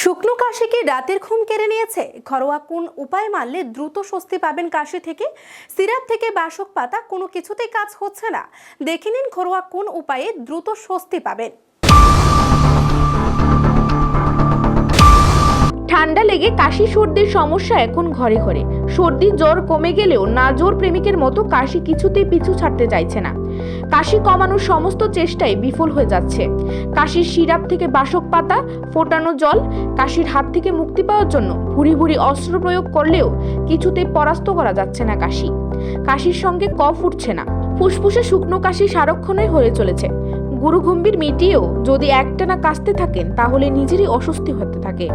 শুকনো কাশি কি রাতের ঘুম কেড়ে নিয়েছে? ঘরোয়া কোন উপায় মানলে দ্রুত স্বস্তি পাবেন কাশি থেকে? সিরাপ থেকে বাসক পাতা কোনো কিছুতেই কাজ হচ্ছে না। দেখে নিন ঘরোয়া কোন উপায়ে দ্রুত স্বস্তি পাবেন। ঠান্ডা লেগে কাশি সর্দির সমস্যা এখন ঘরে ঘরে। সর্দি জ্বর কমে গেলেও না জোর প্রেমিকের মতো কাশি কিছুতেই পিছু ছাড়তে চাইছে না। কাশি কমানোর সমস্ত চেষ্টাই বিফল হয়ে যাচ্ছে। কাশির সিরাপ থেকে বাসক পাতা, ফোটানো জল, কাশির হাত থেকে মুক্তি পাওয়ার জন্য ভুরি ভুরি অস্ত্র প্রয়োগ করলেও কিছুতেই পরাস্ত করা যাচ্ছে না কাশি। কাশির সঙ্গে কফ উঠছে না, ফুসফুসে শুকনো কাশি সারক্ষণই হয়ে চলেছে। গুরু গম্ভীর মিটিয়েও যদি একটানা কাশতে থাকেন তাহলে নিজেরই অস্বস্তি হতে থাকে।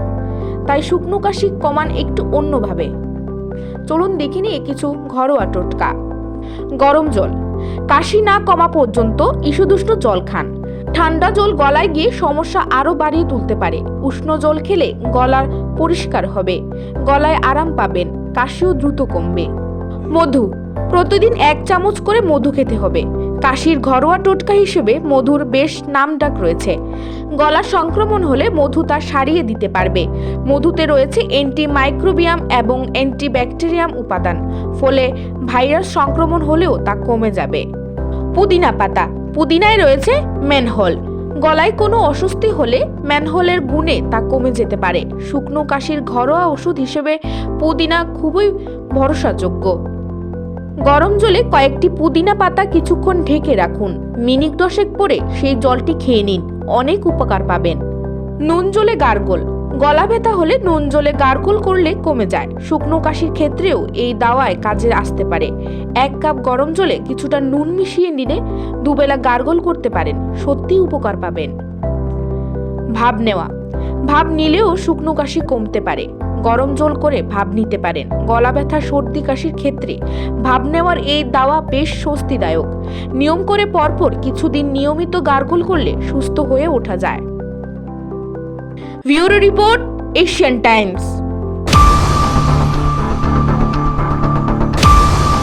তাই শুকনো কাশি কমান একটু অন্যভাবে। চলুন দেখে নিই কিছু ঘরোয়া টোটকা। গরম জল। কাশি না কমা পর্যন্ত ঈষদুষ্ণ জল খান। ঠান্ডা জল গলায় গিয়ে সমস্যা আরো বাড়িয়ে তুলতে পারে। উষ্ণ জল খেলে গলা পরিষ্কার হবে, গলায় আরাম পাবেন, কাশিও দ্রুত কমবে। মধু। প্রতিদিন 1 চামচ করে মধু খেতে হবে। কাশির ঘরোয়া টোটকা হিসেবে মধুর বেশ নামডাক রয়েছে। গলা সংক্রমণ হলে মধু তা সারিয়ে দিতে পারবে। মধুতে রয়েছে অ্যান্টিমাইক্রোবিয়াম এবং অ্যান্টিব্যাকটেরিয়াম উপাদান, ফলে ভাইরাস সংক্রমণ হলেও তা কমে যাবে। পুদিনা পাতা। পুদিনায় রয়েছে ম্যানহল। গলায় কোনো অস্বস্তি হলে ম্যানহলের গুণে তা কমে যেতে পারে। শুকনো কাশির ঘরোয়া ওষুধ হিসেবে পুদিনা খুবই ভরসাযোগ্য। গরম জলে কয়েকটি পুদিনা পাতা কিছুক্ষণ ঢেকে রাখুন। মিনিট 10 পরে সেই জলটি খেয়ে নিন, অনেক উপকার পাবেন। নুন জলে গার্গল। গলা ব্যথা হলে নুন জলে গার্গল করলে কমে যায়। শুকনো কাশির ক্ষেত্রেও এই দাওয়ায় কাজে আসতে পারে। 1 কাপ গরম জলে কিছুটা নুন মিশিয়ে নিলে দুবেলা গার্গল করতে পারেন, সত্যি উপকার পাবেন। ভাপ নেওয়া। ভাপ নিলেও শুকনো কাশি কমতে পারে। গরম জল করে ভাপ নিতে পারেন। গলা ব্যথা, সর্দি কাশির ক্ষেত্রে ভাপ নেওয়ার এই দাওয়া বেশ স্বস্তিদায়ক। নিয়ম করে পরপর কিছুদিন নিয়মিত গার্গল করলে সুস্থ হয়ে ওঠা যায়। Bureau report, Asian Times.